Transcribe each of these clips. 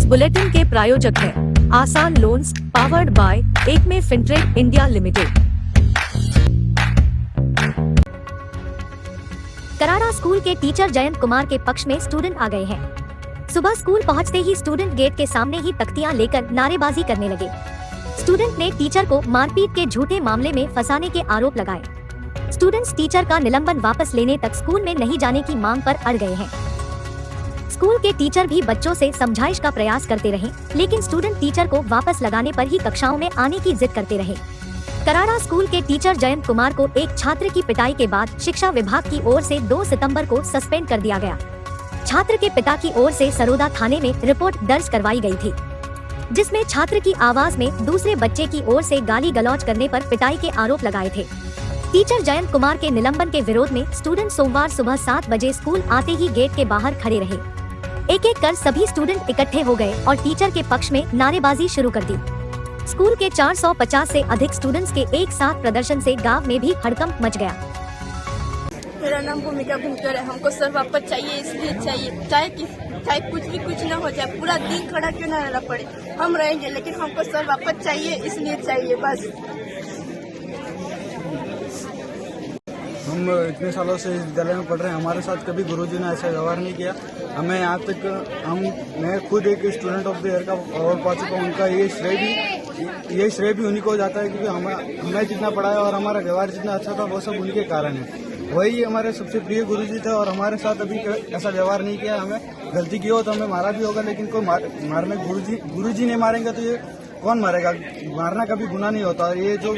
Bulletin के प्रायोजक हैं आसान लोन्स पावर्ड बाय एकमे फिनट्रेड इंडिया लिमिटेड। कराड़ा स्कूल के टीचर जयंत कुमार के पक्ष में स्टूडेंट आ गए हैं। सुबह स्कूल पहुंचते ही स्टूडेंट गेट के सामने ही तख्तियां लेकर नारेबाजी करने लगे। स्टूडेंट ने टीचर को मारपीट के झूठे मामले में फंसाने के आरोप लगाए। स्टूडेंट्स टीचर का निलंबन वापस लेने तक स्कूल में नहीं जाने की मांग पर अड़ गए हैं। स्कूल के टीचर भी बच्चों से समझाइश का प्रयास करते रहे, लेकिन स्टूडेंट टीचर को वापस लगाने पर ही कक्षाओं में आने की जिद करते रहे। कराड़ा स्कूल के टीचर जयंत कुमार को एक छात्र की पिटाई के बाद शिक्षा विभाग की ओर से 2 सितंबर को सस्पेंड कर दिया गया। छात्र के पिता की ओर से सरोदा थाने में रिपोर्ट दर्ज करवाई गई थी, जिसमें छात्र की आवाज में दूसरे बच्चे की ओर से गाली गलौज करने पर पिटाई के आरोप लगाए थे। टीचर जयंत कुमार के निलंबन के विरोध में स्टूडेंट सोमवार सुबह 7 बजे स्कूल आते ही गेट के बाहर खड़े रहे। एक एक कर सभी स्टूडेंट इकट्ठे हो गए और टीचर के पक्ष में नारेबाजी शुरू कर दी। स्कूल के 450 से अधिक स्टूडेंट्स के एक साथ प्रदर्शन से गांव में भी हड़कंप मच गया। मेरा नाम भूमिका भूमकर है। हमको सर वापस चाहिए, इसलिए चाहिए, चाहे कुछ ना हो जाए, पूरा दिन खड़ा क्यों ना रहना पड़े, हम रहेंगे, लेकिन हमको सर वापस चाहिए, इसलिए चाहिए बस। हम इतने सालों से इस विद्यालय में पढ़ रहे हैं, हमारे साथ कभी गुरुजी ने ऐसा व्यवहार नहीं किया। हमें यहाँ तक मैं खुद एक स्टूडेंट ऑफ द ईयर का अवार्ड पा चुका हूँ। उनका ये श्रेय भी उन्हीं को जाता है, क्योंकि हमें जितना पढ़ाया और हमारा व्यवहार जितना अच्छा था वो सब उनके कारण है। वही हमारे सबसे प्रिय गुरुजी थे और हमारे साथ अभी ऐसा व्यवहार नहीं किया। हमें गलती की हो तो हमें मारा भी होगा, लेकिन कोई मारने गुरुजी नहीं मारेंगे तो ये कौन मारेगा। मारना कभी गुनाह नहीं होता। ये जो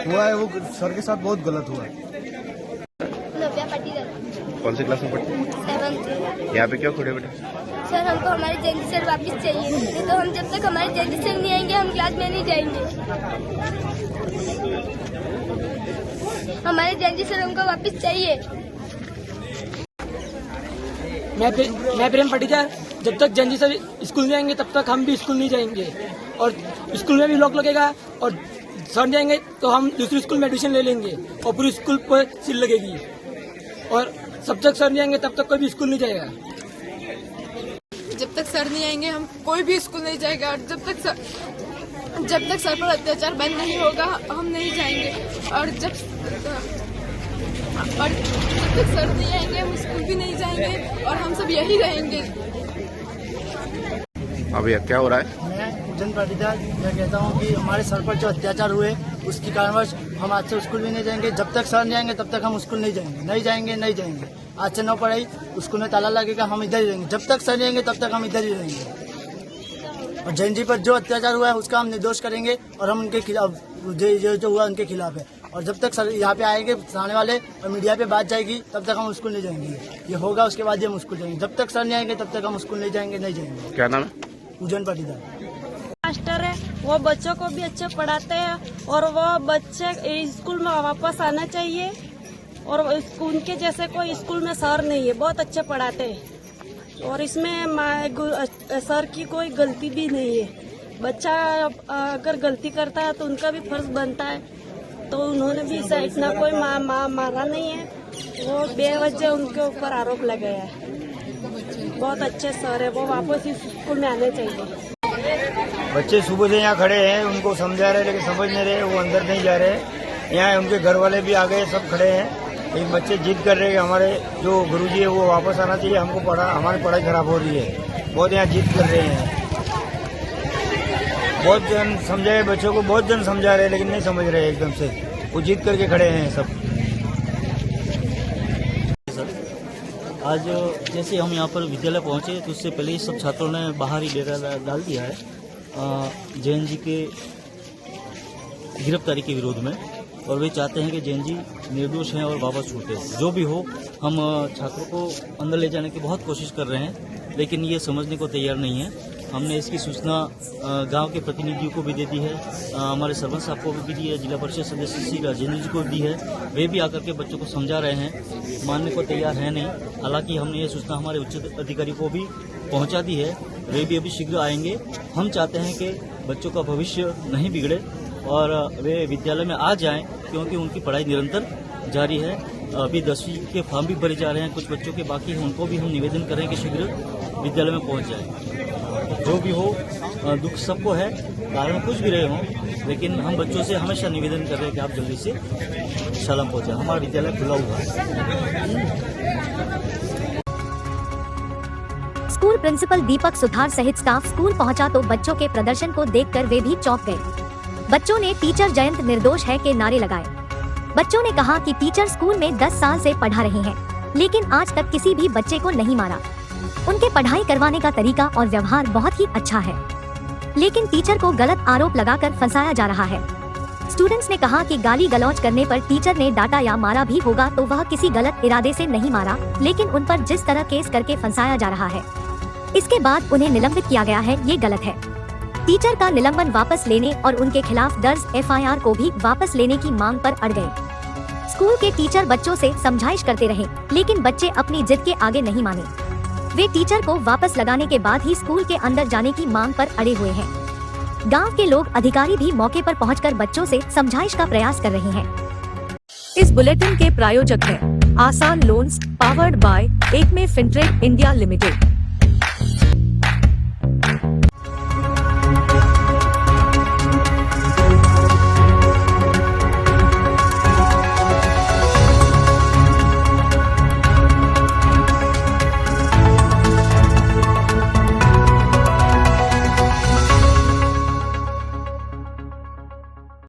हुआ है वो सर के साथ बहुत गलत हुआ है। कौन सी क्लास में पढ़ते हैं? 7th। यहाँ पे क्यों खड़े बेटे? सर हमको हमारे जयंती सर वापस चाहिए, नहीं तो हम जब तक हमारे जयंती सर नहीं आएंगे हम क्लास में नहीं जाएंगे। हमारे जयंती सर हमको वापस चाहिए। मैं प्रेम पटीदार। जब तक जयंती सर स्कूल नहीं आएंगे तब तक हम भी स्कूल नहीं जाएंगे, और स्कूल में भी लॉक लगेगा, और सर जाएंगे तो हम दूसरी स्कूल में एडमिशन ले लेंगे और पूरी स्कूल पर सील लगेगी। और जब तक सर नहीं आएंगे तब तक कोई भी स्कूल नहीं जाएगा। जब तक सर नहीं आएंगे हम कोई भी स्कूल नहीं जाएगा, और जब तक सर पर अत्याचार बंद नहीं होगा हम नहीं जाएंगे। और जब तक सर नहीं आएंगे हम स्कूल भी नहीं जाएंगे, और हम सब यही रहेंगे। अभी क्या हो रहा है? मैं उज्जैन पाटीदार। मैं कहता हूँ कि हमारे सर पर जो अत्याचार हुए उसके कारणवश हम आज से स्कूल भी नहीं जाएंगे। जब तक सर नहीं आएंगे तब तक हम स्कूल नहीं जाएंगे। आज से 9 पढ़ाई, स्कूल में ताला लगेगा, हम इधर ही रहेंगे। जब तक सर नहीं आएंगे तब तक हम इधर ही रहेंगे। और जैन जी पर जो अत्याचार हुआ है उसका हम निर्दोष करेंगे, और हम उनके खिलाफ जो हुआ उनके खिलाफ है। और जब तक सर यहाँ पे आएंगे थाने वाले और मीडिया पे बात जाएगी तब तक हम स्कूल नहीं जाएंगे। ये होगा उसके बाद ही हम स्कूल जाएंगे। जब तक सर नहीं आएंगे तब तक हम स्कूल नहीं जाएंगे। क्या नाम है? उज्जैन पाटीदार। मास्टर है, वो बच्चों को भी अच्छे पढ़ाते हैं, और वो बच्चे स्कूल में वापस आना चाहिए। और उनके जैसे कोई स्कूल में सर नहीं है, बहुत अच्छे पढ़ाते हैं, और इसमें सर की कोई गलती भी नहीं है। बच्चा अगर गलती करता है तो उनका भी फर्ज बनता है, तो उन्होंने भी इतना कोई मारा नहीं है, वो बेवजह उनके ऊपर आरोप लगाया है। बहुत अच्छे सर है, वो वापस इस स्कूल में आने चाहिए। बच्चे सुबह से यहाँ खड़े हैं, उनको समझा रहे लेकिन समझ नहीं रहे, वो अंदर नहीं जा रहे। यहाँ उनके घर वाले भी आ गए, सब खड़े हैं। एक बच्चे जिद कर रहे हैं कि हमारे जो गुरुजी है वो वापस आना चाहिए, हमको हमारी पढ़ाई खराब हो रही है। बहुत यहाँ जिद कर रहे हैं। बहुत जन समझाए बच्चों को, बहुत जन समझा रहे हैं लेकिन नहीं समझ रहे एकदम से, वो जिद करके खड़े हैं सब। आज जैसे हम यहाँ पर विद्यालय पहुँचे तो उससे पहले ही सब छात्रों ने बाहर ही डेरा डाल दिया है जैन जी के गिरफ्तारी के विरोध में, और वे चाहते हैं कि जैन जी निर्दोष हैं और वापस छूटे। जो भी हो, हम छात्रों को अंदर ले जाने की बहुत कोशिश कर रहे हैं, लेकिन ये समझने को तैयार नहीं है। हमने इसकी सूचना गांव के प्रतिनिधियों को भी दे दी है, हमारे सरपंच साहब को भी दी है, जिला परिषद सदस्य श्री राजेंद्र जी को दी है। वे भी आकर के बच्चों को समझा रहे हैं, मानने को तैयार है नहीं। हालांकि हमने ये सूचना हमारे उच्च अधिकारी को भी पहुंचा दी है, वे भी अभी शीघ्र आएंगे। हम चाहते हैं कि बच्चों का भविष्य नहीं बिगड़े और वे विद्यालय में आ जाएं, क्योंकि उनकी पढ़ाई निरंतर जारी है। अभी 10वीं के फॉर्म भी भरे जा रहे हैं, कुछ बच्चों के बाकी हैं, उनको भी हम निवेदन करें कि शीघ्र विद्यालय में पहुंच जाएं। जो भी हो दुख सबको है, कारण कुछ भी रहे हों, लेकिन हम बच्चों से हमेशा निवेदन कर रहे हैं कि आप जल्दी से शाला पहुँचे। हमारा विद्यालय खुला हुआ है। स्कूल प्रिंसिपल दीपक सुथार सहित स्टाफ स्कूल पहुंचा तो बच्चों के प्रदर्शन को देखकर वे भी चौंक गए। बच्चों ने टीचर जयंत निर्दोष है के नारे लगाए। बच्चों ने कहा कि टीचर स्कूल में 10 साल से पढ़ा रहे हैं, लेकिन आज तक किसी भी बच्चे को नहीं मारा। उनके पढ़ाई करवाने का तरीका और व्यवहार बहुत ही अच्छा है, लेकिन टीचर को गलत आरोप लगाकर फंसाया जा रहा है। स्टूडेंट्स ने कहा कि गाली गलौज करने पर टीचर ने डांटा या मारा भी होगा तो वह किसी गलत इरादे से नहीं मारा, लेकिन उन पर जिस तरह केस करके फंसाया जा रहा है, इसके बाद उन्हें निलंबित किया गया है, ये गलत है। टीचर का निलंबन वापस लेने और उनके खिलाफ दर्ज FIR को भी वापस लेने की मांग पर अड़ गए। स्कूल के टीचर बच्चों से समझाइश करते रहे, लेकिन बच्चे अपनी जिद के आगे नहीं माने। वे टीचर को वापस लगाने के बाद ही स्कूल के अंदर जाने की मांग पर अड़े हुए हैं। गांव के लोग अधिकारी भी मौके पर पहुंचकर बच्चों से समझाइश का प्रयास कर रहे हैं। इस बुलेटिन के प्रायोजक हैं आसान लोन्स, पावर्ड बाय एकमे फिनट्रेड इंडिया लिमिटेड।